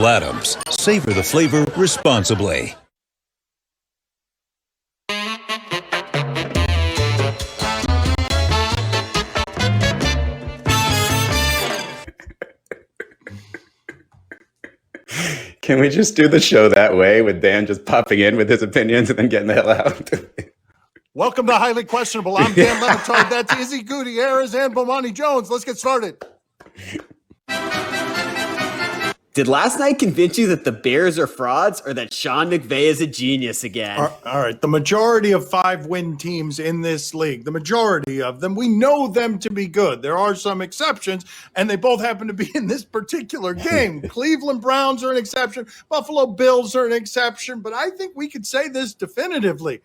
Adams. Savor the flavor responsibly. Can we just do the show that way with Dan just popping in with his opinions and then getting the hell out? Welcome to Highly Questionable. I'm Dan Batard. That's Izzy Gutierrez and Bomani Jones. Let's get started. Did last night convince you that the Bears are frauds or that Sean McVay is a genius again? All right. The majority of 5-win teams in this league, the majority of them, we know them to be good. There are some exceptions, and they both happen to be in this particular game. Cleveland Browns are an exception. Buffalo Bills are an exception. But I think we could say this definitively.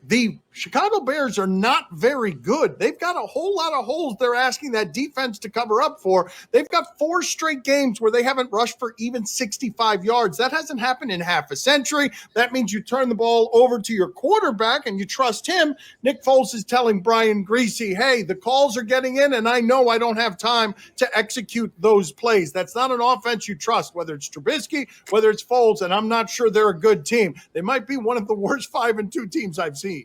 The Chicago Bears are not very good. They've got a whole lot of holes they're asking that defense to cover up for. They've got 4 straight games where they haven't rushed for even 65 yards. That hasn't happened in half a century. That means you turn the ball over to your quarterback and you trust him. Nick Foles is telling Brian Griese, hey, the calls are getting in and I know I don't have time to execute those plays. That's not an offense you trust, whether it's Trubisky, whether it's Foles, and I'm not sure they're a good team. They might be one of the worst 5-2 teams I've seen.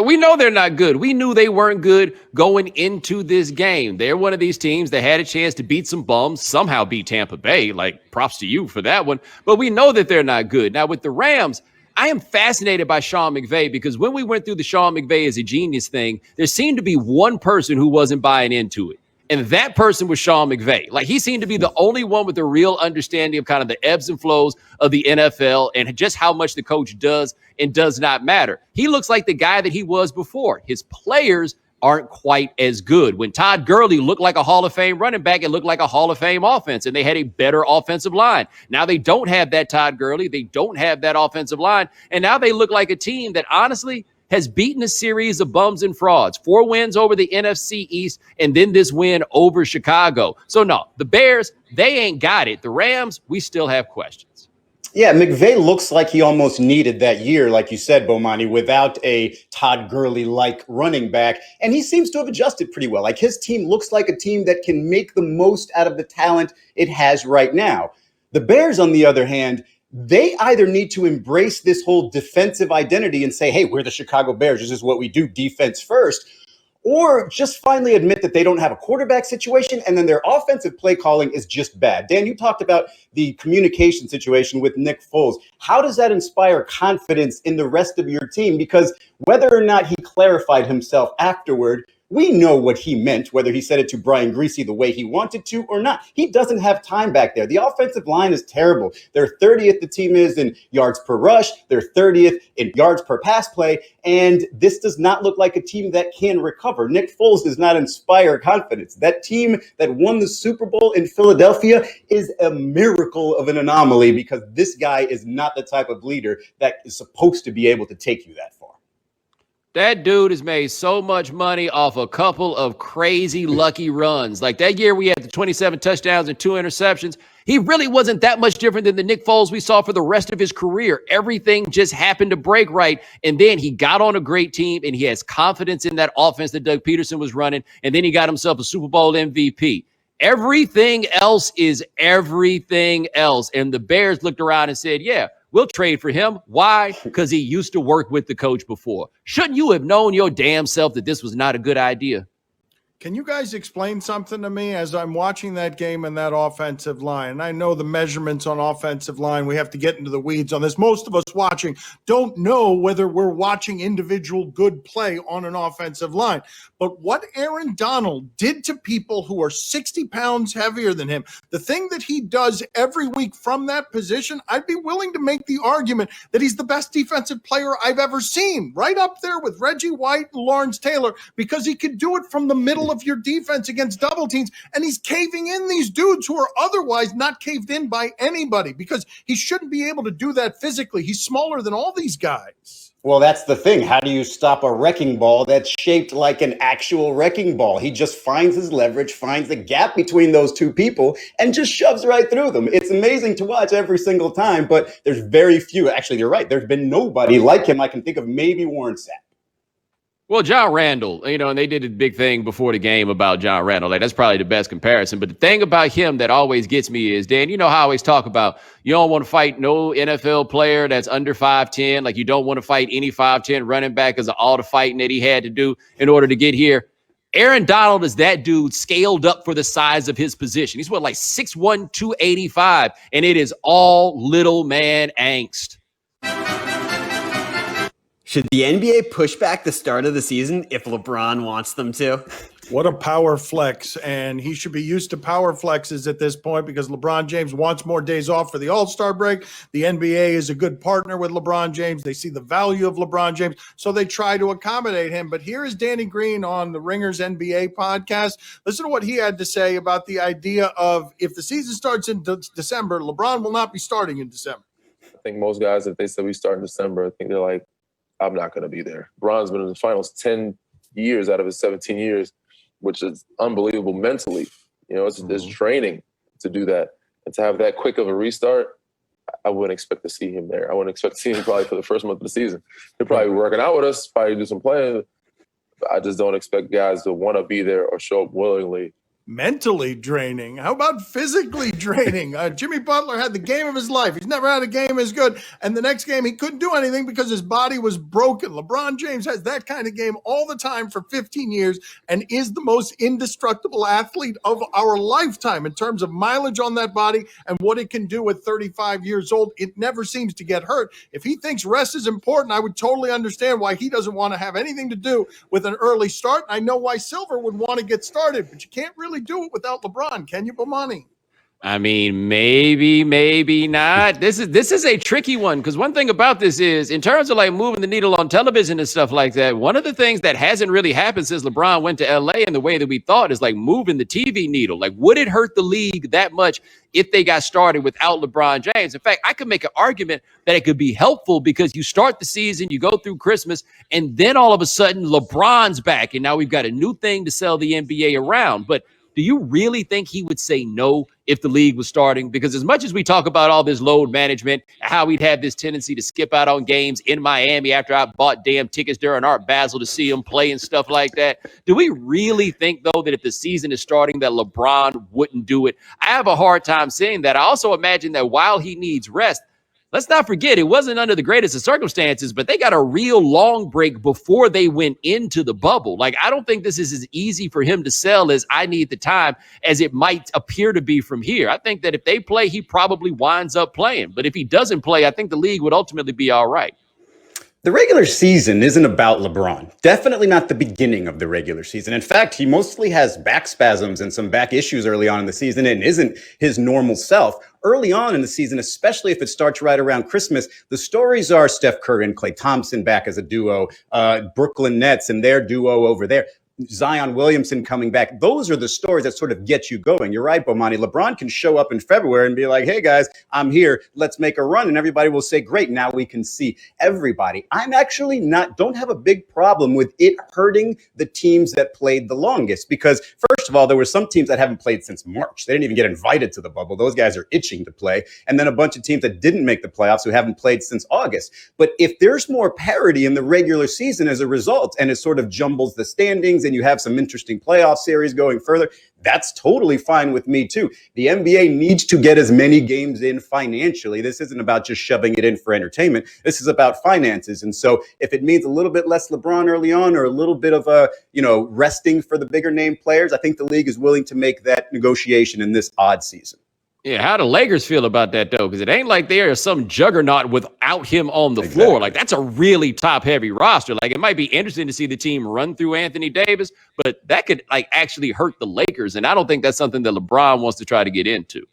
We know they're not good. We knew they weren't good going into this game. They're one of these teams that had a chance to beat some bums, somehow beat Tampa Bay. Like, props to you for that one. But we know that they're not good. Now, with the Rams, I am fascinated by Sean McVay because when we went through the Sean McVay is a genius thing, there seemed to be one person who wasn't buying into it. And that person was Sean McVay. Like, he seemed to be the only one with a real understanding of kind of the ebbs and flows of the NFL and just how much the coach does and does not matter. He looks like the guy that he was before. His players aren't quite as good. When Todd Gurley looked like a Hall of Fame running back, it looked like a Hall of Fame offense, and they had a better offensive line. Now they don't have that Todd Gurley. They don't have that offensive line, and now they look like a team that honestly has beaten a series of bums and frauds, 4 wins over the NFC East, and then this win over Chicago. So no, the Bears, they ain't got it. The Rams, we still have questions. Yeah, McVay looks like he almost needed that year, like you said, Bomani, without a Todd Gurley-like running back. And he seems to have adjusted pretty well. Like, his team looks like a team that can make the most out of the talent it has right now. The Bears, on the other hand, they either need to embrace this whole defensive identity and say, hey, we're the Chicago Bears. This is what we do, defense first. Or just finally admit that they don't have a quarterback situation and then their offensive play calling is just bad. Dan, you talked about the communication situation with Nick Foles. How does that inspire confidence in the rest of your team? Because whether or not he clarified himself afterward, we know what he meant, whether he said it to Brian Griese the way he wanted to or not. He doesn't have time back there. The offensive line is terrible. They're 30th, the team is, in yards per rush. They're 30th in yards per pass play. And this does not look like a team that can recover. Nick Foles does not inspire confidence. That team that won the Super Bowl in Philadelphia is a miracle of an anomaly because this guy is not the type of leader that is supposed to be able to take you that far. That dude has made so much money off a couple of crazy lucky runs. Like that year we had the 27 touchdowns and 2 interceptions. He really wasn't that much different than the Nick Foles we saw for the rest of his career. Everything just happened to break right. And then he got on a great team and he has confidence in that offense that Doug Peterson was running. And then he got himself a Super Bowl MVP. Everything else is everything else. And the Bears looked around and said, yeah, we'll trade for him. Why? Because he used to work with the coach before. Shouldn't you have known your damn self that this was not a good idea? Can you guys explain something to me as I'm watching that game and that offensive line? And I know the measurements on offensive line. We have to get into the weeds on this. Most of us watching don't know whether we're watching individual good play on an offensive line. But what Aaron Donald did to people who are 60 pounds heavier than him, the thing that he does every week from that position, I'd be willing to make the argument that he's the best defensive player I've ever seen, right up there with Reggie White and Lawrence Taylor, because he could do it from the middle of your defense against double teams, and he's caving in these dudes who are otherwise not caved in by anybody because he shouldn't be able to do that physically. He's smaller than all these guys. Well, that's the thing. How do you stop a wrecking ball that's shaped like an actual wrecking ball? He just finds his leverage, finds the gap between those two people, and just shoves right through them. It's amazing to watch every single time, but there's very few. Actually, you're right. There's been nobody like him. I can think of maybe Warren Sapp. Well, John Randall, and they did a big thing before the game about John Randall. Like, that's probably the best comparison. But the thing about him that always gets me is, Dan, how I always talk about you don't want to fight no NFL player that's under 5'10". Like, you don't want to fight any 5'10" running back because of all the fighting that he had to do in order to get here. Aaron Donald is that dude scaled up for the size of his position. He's like 6'1", 285, and it is all little man angst. Should the NBA push back the start of the season if LeBron wants them to? What a power flex. And he should be used to power flexes at this point because LeBron James wants more days off for the All-Star break. The NBA is a good partner with LeBron James. They see the value of LeBron James, so they try to accommodate him. But here is Danny Green on the Ringers NBA podcast. Listen to what he had to say about the idea of if the season starts in December, LeBron will not be starting in December. I think most guys, if they said we start in December, I think they're like, I'm not going to be there. LeBron's been in the finals 10 years out of his 17 years, which is unbelievable mentally. It's training to do that. And to have that quick of a restart, I wouldn't expect to see him there. I wouldn't expect to see him probably for the first month of the season. He'll probably be working out with us, probably do some playing. But I just don't expect guys to want to be there or show up willingly. Mentally draining. How about physically draining? Jimmy Butler had the game of his life. He's never had a game as good. And the next game, he couldn't do anything because his body was broken. LeBron James has that kind of game all the time for 15 years and is the most indestructible athlete of our lifetime in terms of mileage on that body and what it can do at 35 years old. It never seems to get hurt. If he thinks rest is important, I would totally understand why he doesn't want to have anything to do with an early start. I know why Silver would want to get started, but you can't really do it without LeBron, can you, Bomani? I mean, maybe not. This is a tricky one because one thing about this is in terms of like moving the needle on television and stuff like that, one of the things that hasn't really happened since LeBron went to LA and the way that we thought is like moving the TV needle. Like, would it hurt the league that much if they got started without LeBron James? In fact, I could make an argument that it could be helpful because you start the season, you go through Christmas, and then all of a sudden LeBron's back and now we've got a new thing to sell the NBA around. But do you really think he would say no if the league was starting? Because as much as we talk about all this load management, how he'd have this tendency to skip out on games in Miami after I bought damn tickets during Art Basel to see him play and stuff like that, do we really think, though, that if the season is starting that LeBron wouldn't do it? I have a hard time saying that. I also imagine that while he needs rest, let's not forget, it wasn't under the greatest of circumstances, but they got a real long break before they went into the bubble. Like, I don't think this is as easy for him to sell as I need the time as it might appear to be from here. I think that if they play, he probably winds up playing. But if he doesn't play, I think the league would ultimately be all right. The regular season isn't about LeBron. Definitely not the beginning of the regular season. In fact, he mostly has back spasms and some back issues early on in the season and isn't his normal self. Early on in the season, especially if it starts right around Christmas, the stories are Steph Curry and Klay Thompson back as a duo, Brooklyn Nets and their duo over there. Zion Williamson coming back. Those are the stories that sort of get you going. You're right, Bomani. LeBron can show up in February and be like, hey, guys, I'm here. Let's make a run. And everybody will say, great, now we can see everybody. I'm actually don't have a big problem with it hurting the teams that played the longest. Because, first of all, there were some teams that haven't played since March. They didn't even get invited to the bubble. Those guys are itching to play. And then a bunch of teams that didn't make the playoffs who haven't played since August. But if there's more parity in the regular season as a result, and it sort of jumbles the standings, and you have some interesting playoff series going further, that's totally fine with me too. The NBA needs to get as many games in financially. This isn't about just shoving it in for entertainment. This is about finances. And so if it means a little bit less LeBron early on or a little bit of resting for the bigger name players, I think the league is willing to make that negotiation in this odd season. Yeah, how do Lakers feel about that, though? Because it ain't like they are some juggernaut without him on the floor. Like, that's a really top-heavy roster. Like, it might be interesting to see the team run through Anthony Davis, but that could, actually hurt the Lakers. And I don't think that's something that LeBron wants to try to get into.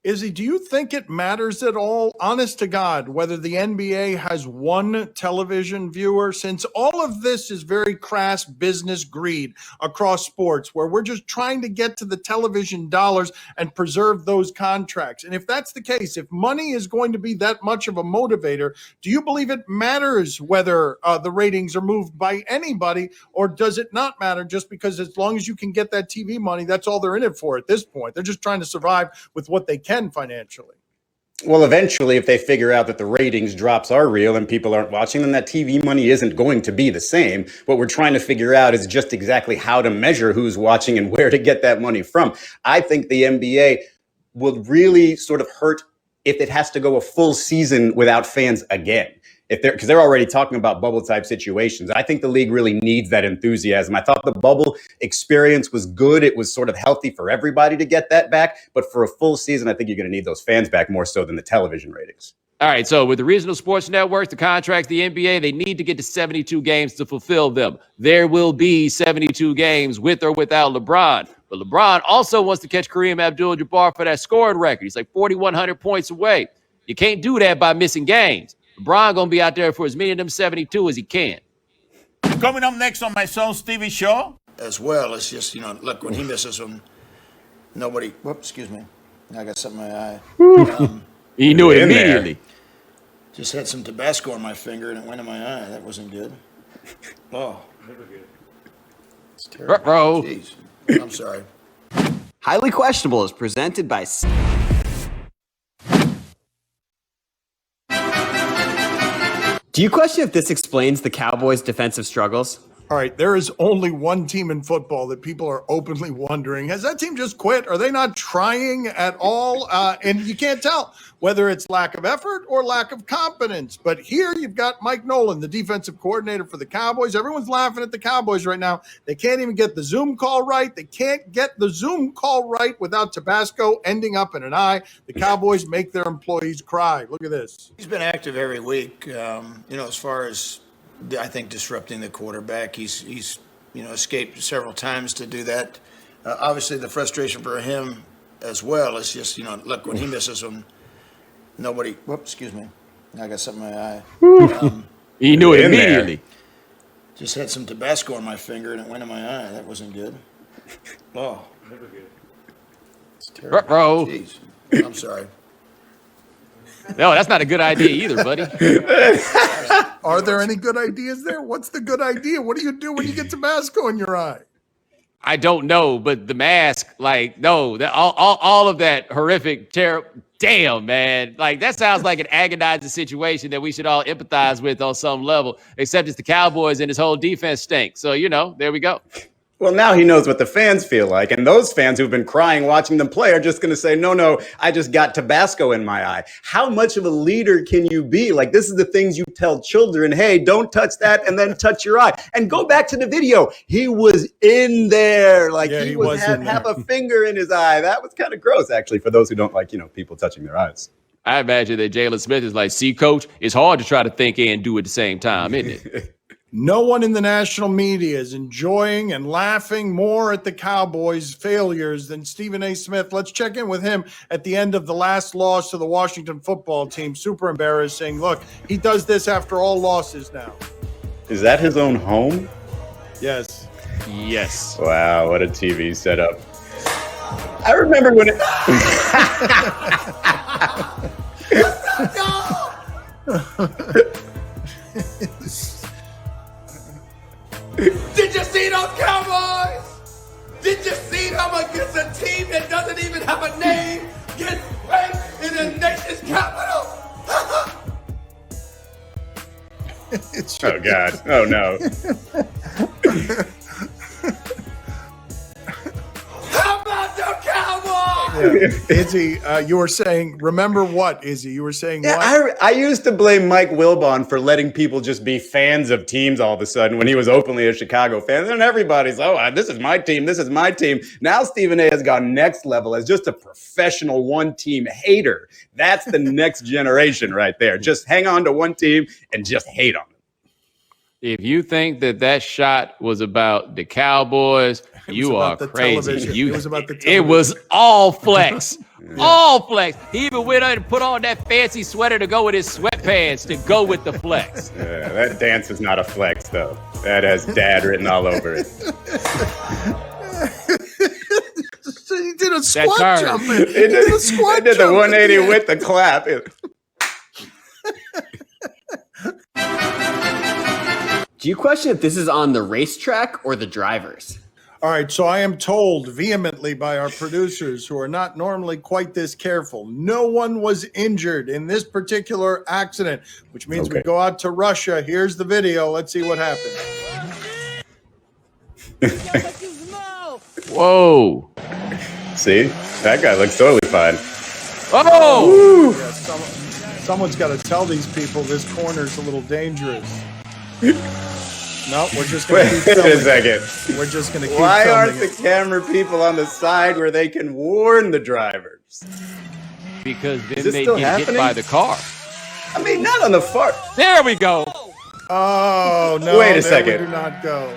Izzy, do you think it matters at all, honest to God, whether the NBA has one television viewer? Since all of this is very crass business greed across sports, where we're just trying to get to the television dollars and preserve those contracts. And if that's the case, if money is going to be that much of a motivator, do you believe it matters whether the ratings are moved by anybody, or does it not matter just because as long as you can get that TV money, that's all they're in it for at this point? They're just trying to survive with what they can financially. Well, eventually, if they figure out that the ratings drops are real and people aren't watching, then that TV money isn't going to be the same. What we're trying to figure out is just exactly how to measure who's watching and where to get that money from. I think the NBA will really sort of hurt if it has to go a full season without fans again. Because they're already talking about bubble type situations. I think the league really needs that enthusiasm. I thought the bubble experience was good. It was sort of healthy for everybody to get that back. But for a full season, I think you're going to need those fans back more so than the television ratings. All right, so with the regional sports networks, the contracts, the NBA, they need to get to 72 games to fulfill them. There will be 72 games with or without LeBron. But LeBron also wants to catch Kareem Abdul-Jabbar for that scoring record. He's like 4,100 points away. You can't do that by missing games. LeBron going to be out there for as many of them 72 as he can. Coming up next on my son Stevie's show. As well, it's just, look, when he misses them, nobody, whoops, excuse me. I got something in my eye. He knew it immediately. Just had some Tabasco on my finger and it went in my eye. That wasn't good. Oh. It's terrible. Jeez. I'm sorry. Highly Questionable is presented by... Do you question if this explains the Cowboys' defensive struggles? All right, there is only one team in football that people are openly wondering, has that team just quit? Are they not trying at all? And you can't tell whether it's lack of effort or lack of competence. But here you've got Mike Nolan, the defensive coordinator for the Cowboys. Everyone's laughing at the Cowboys right now. They can't even get the Zoom call right. They can't get the Zoom call right without Tabasco ending up in an eye. The Cowboys make their employees cry. Look at this. He's been active every week, as far as I think disrupting the quarterback. He's escaped several times to do that. Obviously, the frustration for him as well is just, look, when he misses them, nobody, whoops, excuse me. I got something in my eye. He knew it immediately. Just had some Tabasco on my finger and it went in my eye. That wasn't good. Oh. Never good. It's terrible. Jeez. I'm sorry. No, that's not a good idea either, buddy. Are there any good ideas there? What's the good idea? What do you do when you get Tabasco in your eye? I don't know, but the mask, all of that horrific, terrible. Damn, man. That sounds like an agonizing situation that we should all empathize with on some level, except it's the Cowboys and his whole defense stinks. So, there we go. Well, now he knows what the fans feel like. And those fans who've been crying watching them play are just going to say, no, I just got Tabasco in my eye. How much of a leader can you be? This is the things you tell children. Hey, don't touch that and then touch your eye. And go back to the video. He was in there. He was half a finger in his eye. That was kind of gross, actually, for those who don't like, people touching their eyes. I imagine that Jalen Smith is like, see, coach, it's hard to try to think and do at the same time, isn't it? No one in the national media is enjoying and laughing more at the Cowboys' failures than Stephen A. Smith. Let's check in with him at the end of the last loss to the Washington football team. Super embarrassing. Look, he does this after all losses now. Is that his own home? Yes. Yes. Wow, what a TV setup. I remember when it... Did you see those Cowboys? Did you see them against a team that doesn't even have a name get spanked in the nation's capital? Oh, God. Oh, no. How about the Cowboys? Yeah. Izzy, you were saying, remember what, Izzy? You were saying what? I used to blame Mike Wilbon for letting people just be fans of teams all of a sudden when he was openly a Chicago fan. Then everybody's, this is my team. This is my team. Now Stephen A. has gone next level as just a professional one-team hater. That's the next generation right there. Just hang on to one team and just hate on them. If you think that shot was about the Cowboys, you are crazy. It was about the television. It was all flex. All flex. He even went on and put on that fancy sweater to go with his sweatpants to go with the flex. That dance is not a flex, though. That has dad written all over it. So he did a squat jump. He did a squat jump. He did the 180 with the clap. Do you question if this is on the racetrack or the drivers? All right, so I am told vehemently by our producers, who are not normally quite this careful, no one was injured in this particular accident, which means we go out to Russia. Here's the video. Let's see what happens. Whoa. See? That guy looks totally fine. Oh! Yeah, someone's got to tell these people this corner's a little dangerous. No, we're just going to keep filming. Wait a second. We're just going to keep Why filming aren't the camera people on the side where they can warn the drivers? Because then this they still get hit happening? by the car. I mean, not on the far. There we go. Oh, no. Wait a there second. we do not go.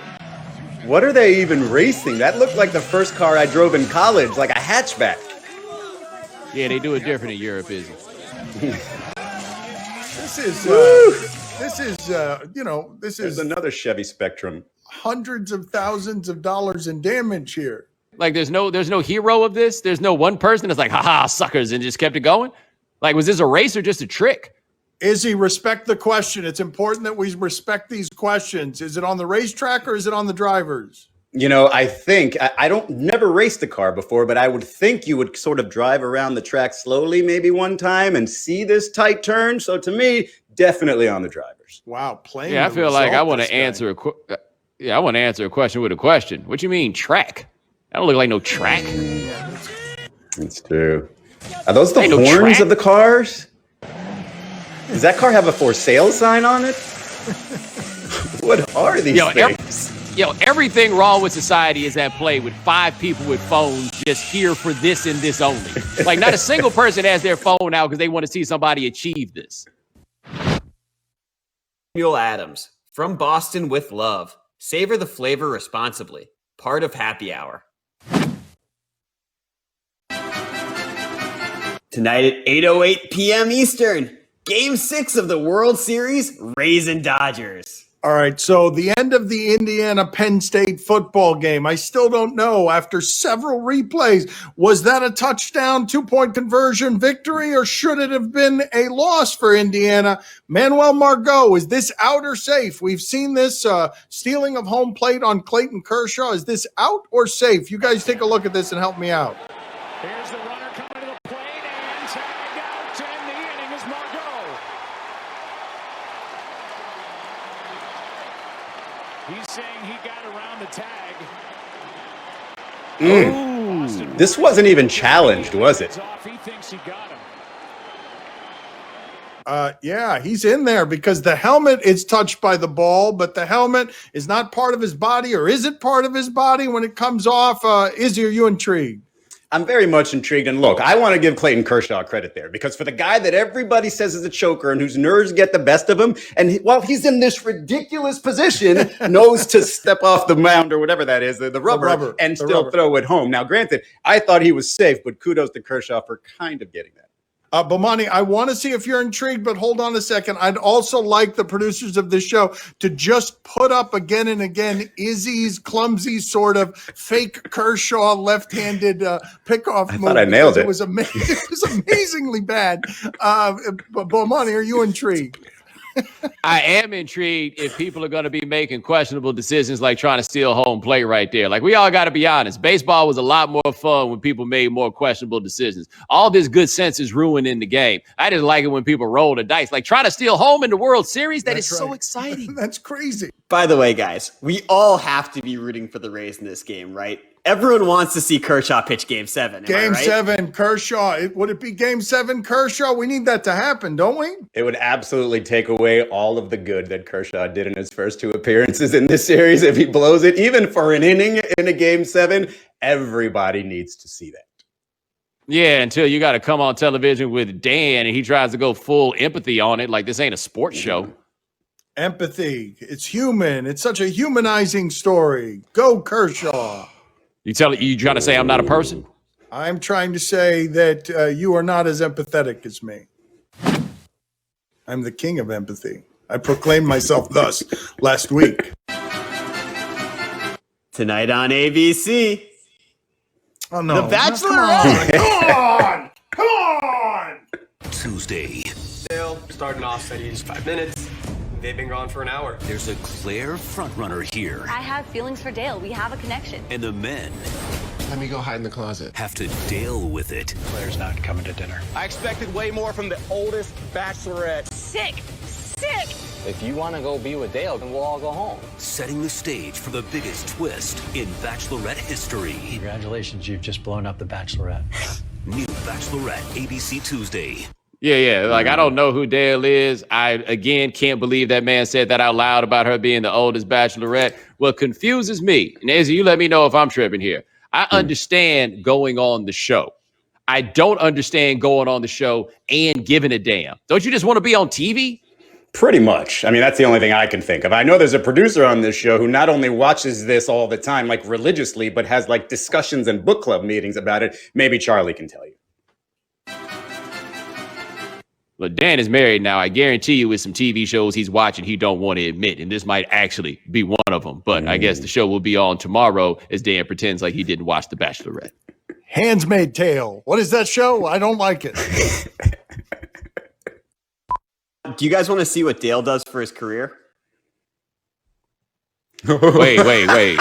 What are they even racing? That looked like the first car I drove in college, like a hatchback. Yeah, they do it different in Europe, isn't it? This is There's another Chevy Spectrum. hundreds of thousands of dollars in damage here. Like, there's no hero of this. There's no one person that's like, haha, suckers, and just kept it going. Like, was this a race or just a trick? Izzy, respect the question. It's important that we respect these questions. Is it on the racetrack or is it on the drivers? You know, I think I don't never raced a car before, but I would think you would sort of drive around the track slowly, maybe one time, and see this tight turn. So to me, definitely on the drivers. Wow, playing. Yeah, I feel like I want to answer. I want to answer a question with a question. What you mean track? I don't look like no track. It's true. Are those the Ain't no horns track. of the cars? Does that car have a for sale sign on it? What are these things? Everything wrong with society is at play with 5 people with phones just here for this and this only. Like, not a single person has their phone out because they want to see somebody achieve this. Samuel Adams, from Boston with love. Savor the flavor responsibly. Part of Happy Hour. Tonight at 8:08 p.m. Eastern, Game 6 of the World Series, Rays and Dodgers. All right, so the end of the Indiana-Penn State football game. I still don't know, after several replays, was that a touchdown, 2-point conversion victory, or should it have been a loss for Indiana? Manuel Margot, is this out or safe? We've seen this stealing of home plate on Clayton Kershaw. Is this out or safe? You guys take a look at this and help me out. Here's the runner coming to the plate and tagged out, and the inning is Margot. He's saying he got around the tag. This wasn't even challenged, was it? He thinks he got him. Yeah, he's in there because the helmet is touched by the ball, but the helmet is not part of his body, or is it part of his body when it comes off? Izzy, are you intrigued? I'm very much intrigued. And look, I want to give Clayton Kershaw credit there, because for the guy that everybody says is a choker and whose nerves get the best of him, and while he's in this ridiculous position, knows to step off the mound or whatever that is, the rubber, and still throw it home. Now, granted, I thought he was safe, but kudos to Kershaw for kind of getting that. Bomani, I want to see if you're intrigued, but hold on a second. I'd also like the producers of this show to just put up again and again Izzy's clumsy sort of fake Kershaw left-handed pickoff move. I thought I nailed it. It was amazingly bad. But Bomani, are you intrigued? I am intrigued if people are going to be making questionable decisions like trying to steal home plate right there. Like, we all got to be honest. Baseball was a lot more fun when people made more questionable decisions. All this good sense is ruined in the game. I didn't like it when people roll the dice. Like, trying to steal home in the World Series, That's so exciting. That's crazy. By the way, guys, we all have to be rooting for the Rays in this game, right? Everyone wants to see Kershaw pitch Game 7. Game 7, Kershaw. Would it be Game 7, Kershaw? We need that to happen, don't we? It would absolutely take away all of the good that Kershaw did in his first 2 appearances in this series if he blows it. Even for an inning in a Game 7, everybody needs to see that. Yeah, until you got to come on television with Dan and he tries to go full empathy on it like this ain't a sports show. Empathy. It's human. It's such a humanizing story. Go, Kershaw. You trying to say I'm not a person? I'm trying to say that you are not as empathetic as me. I'm the king of empathy. I proclaimed myself thus last week. Tonight on ABC. Oh, no. The Bachelorette. Come on! Tuesday. Starting off, studying just 5 minutes. They've been gone for an hour. There's a clear frontrunner here. I have feelings for Dale. We have a connection. And the men Let me go hide in the closet. have to deal with it. Claire's not coming to dinner. I expected way more from the oldest bachelorette. Sick. Sick. If you want to go be with Dale, then we'll all go home. Setting the stage for the biggest twist in Bachelorette history. Congratulations, you've just blown up the Bachelorette. New Bachelorette, ABC Tuesday. Yeah. Like, I don't know who Dale is. I, again, can't believe that man said that out loud about her being the oldest bachelorette. What confuses me, Nancy, you let me know if I'm tripping here. I understand going on the show. I don't understand going on the show and giving a damn. Don't you just want to be on TV? Pretty much. I mean, that's the only thing I can think of. I know there's a producer on this show who not only watches this all the time, like religiously, but has like discussions and book club meetings about it. Maybe Charlie can tell you. Well, Dan is married now. I guarantee you with some TV shows he's watching he don't want to admit, and this might actually be one of them. But I guess the show will be on tomorrow as Dan pretends like he didn't watch The Bachelorette. Handmaid's Tale. What is that show? I don't like it. Do you guys want to see what Dale does for his career? Wait.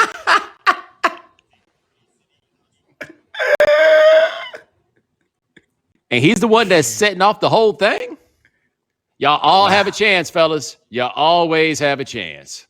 And he's the one that's setting off the whole thing? Y'all all have a chance, fellas. Y'all always have a chance.